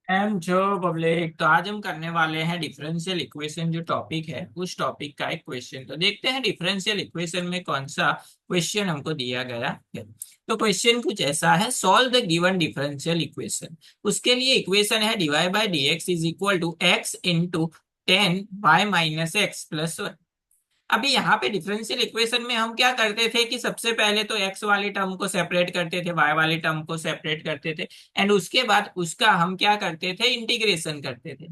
M जो public, तो आज हम करने वाले हैं डिफरेंशियल इक्वेशन। जो टॉपिक है उस टॉपिक का एक क्वेश्चन। तो देखते हैं डिफरेंशियल इक्वेशन में कौन सा क्वेश्चन हमको दिया गया है। तो क्वेश्चन कुछ ऐसा है, solve the given differential equation. उसके लिए इक्वेशन है dy by d x is equal to x into 10 y - x+1। अभी यहाँ पे डिफरेंशियल इक्वेशन में हम क्या करते थे कि सबसे पहले तो एक्स वाले टर्म को सेपरेट करते थे, वाई वाले टर्म को सेपरेट करते थे, एंड उसके बाद उसका हम क्या करते थे, इंटीग्रेशन करते थे।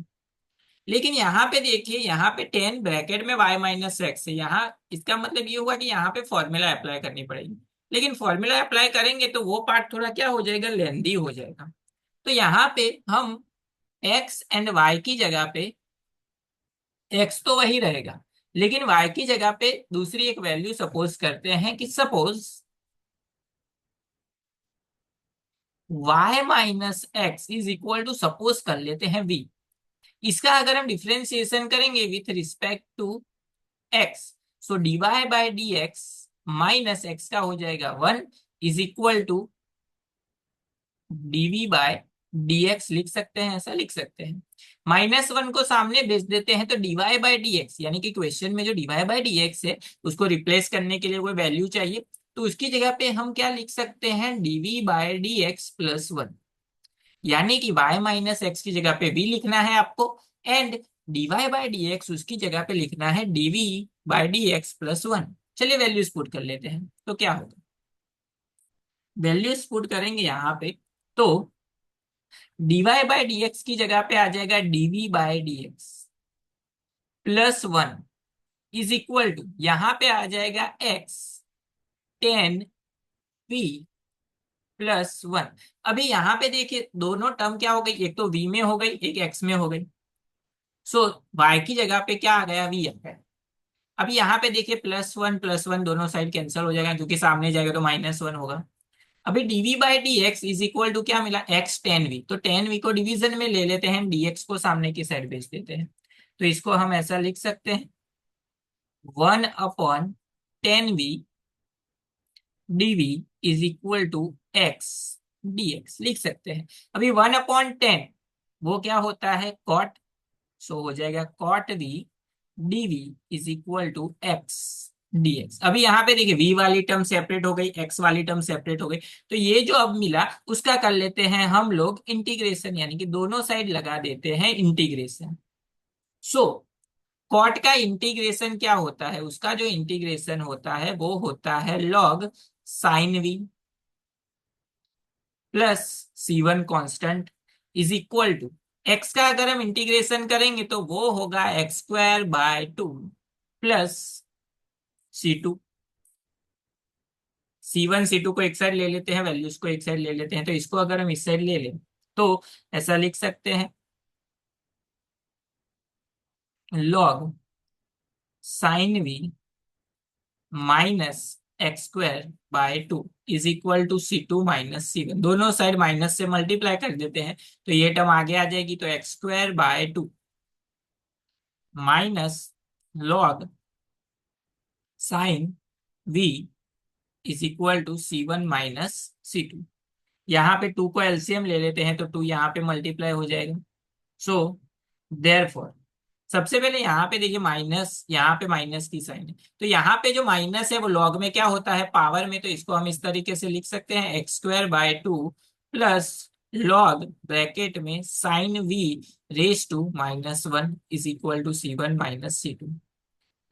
लेकिन यहाँ पे देखिए, यहाँ पे 10 ब्रैकेट में y - x है। यहाँ इसका मतलब ये हुआ कि यहाँ पे फॉर्मूला अप्लाई करनी पड़ेगी। लेकिन फॉर्मूला अप्लाई करेंगे तो वो पार्ट थोड़ा क्या हो जाएगा, लेंदी हो जाएगा। तो यहाँ पे हम x एंड y की जगह पे, x तो वही रहेगा लेकिन y की जगह पे दूसरी एक वैल्यू सपोज करते हैं कि suppose y - x is equal to, suppose कर लेते हैं v। इसका अगर हम डिफरेंशिएशन करेंगे with respect to x, so dy by d x minus x का हो जाएगा 1 is equal to dv by dx। लिख सकते हैं, ऐसा लिख सकते हैं। -1 को सामने भेज देते हैं तो dy बाई डी एक्स, यानी कि क्वेश्चन में जो dy बाई डी एक्स है उसको रिप्लेस करने के लिए कोई वैल्यू चाहिए। तो उसकी जगह पे हम क्या लिख सकते हैं, dv by d x plus 1। यानी कि y - x की जगह पे v लिखना है आपको, and dy by d x उसकी जगह पे लिखना है dv by d x plus 1। चलिए वैल्यूज पुट कर लेते हैं तो क्या होगा। वैल्यूज पुट करेंगे यहाँ पे तो dy बाई डी एक्स की जगह पे आ जाएगा dv by d x plus 1 is equal to, यहाँ पे आ जाएगा x 10v प्लस 1। अभी यहाँ पे देखिए दोनों टर्म क्या हो गई, एक तो v में हो गई, एक x में हो गई। सो y की जगह पे क्या आ गया, v आ गया। अभी यहाँ पे देखिए प्लस वन दोनों साइड कैंसिल हो जाएगा, क्योंकि सामने जाएगा तो -1 होगा। अभी dv by d x is equal to क्या मिला, x 10v। तो 10v को डिवीजन में ले लेते हैं, dx को सामने की साइड भेज देते हैं। तो इसको हम ऐसा लिख सकते हैं, 1/10v dv is equal to x dx लिख सकते हैं। अभी 1/10 वो क्या होता है, कॉट। सो हो जाएगा cot v dv is equal to x dx। अभी यहाँ पे देखिए v वाली टर्म सेपरेट हो गई, x वाली टर्म सेपरेट हो गई। तो ये जो अब मिला उसका कर लेते हैं हम लोग इंटीग्रेशन, यानी कि दोनों साइड लगा देते हैं इंटीग्रेशन। सो कॉट का इंटीग्रेशन क्या होता है, उसका जो इंटीग्रेशन होता है वो होता है log sine v plus C1 constant is equal to, x का अगर हम इंटीग्रेशन करेंगे तो वो होगा x² by 2 plus C2। C1 C2 को एक साइड ले लेते हैं, वैल्यूज को एक साइड ले लेते हैं, तो इसको अगर हम इस साइड ले लें तो ऐसा लिख सकते हैं, log sine v -x² by 2 is equal to C2 minus C1। दोनों साइड माइनस से मल्टीप्लाई कर देते हैं तो ये टर्म आगे आ जाएगी, तो x² by 2 minus log sine v is equal to C1 - C2। यहाँ पे 2 को एलसीएम ले लेते हैं तो 2 यहाँ पे मल्टीप्लाई हो जाएगा। सो देयरफॉर, सबसे पहले यहाँ पे देखिए माइनस, यहाँ पे माइनस की साइन है, तो यहाँ पे जो माइनस है वो लॉग में क्या होता है, पावर में। तो इसको हम इस तरीके से लिख सकते हैं, x² by 2 plus log bracket में sine v raise to -1 is equal to C1 - C2।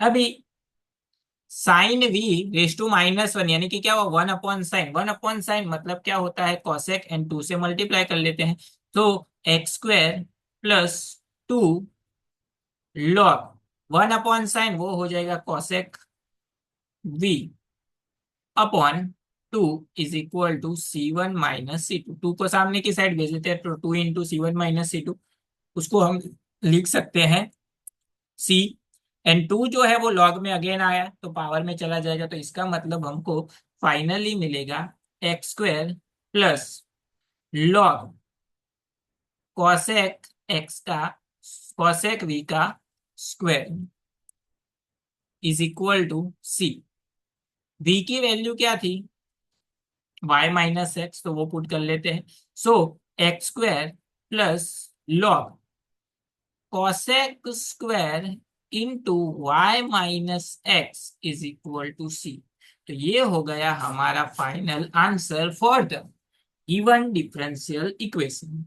अभी साइन v रेस टू -1 यानी कि क्या हुआ, 1/sin। 1/sin मतलब क्या होता है, कॉसेक, एंड 2 से मल्टीप्लाई कर लेते हैं तो x² प्लस 2 लॉग 1/sin वो हो जाएगा cosec v upon 2 is equal to C1 - C2। 2 को सामने की साइड भेज देते हैं तो 2 इंटू C1 - C2, उसको हम लिख सकते हैं C। एंड 2 जो है वो लॉग में अगेन आया तो पावर में चला जाएगा, तो इसका मतलब हमको फाइनली मिलेगा x² plus log cosec x का, कॉसेक v का square is equal to C। v की वैल्यू क्या थी, y - x, तो वो पुट कर लेते हैं। So x² plus log cosec square into y minus x is equal to C. तो ये हो गया हमारा final answer for the given differential equation.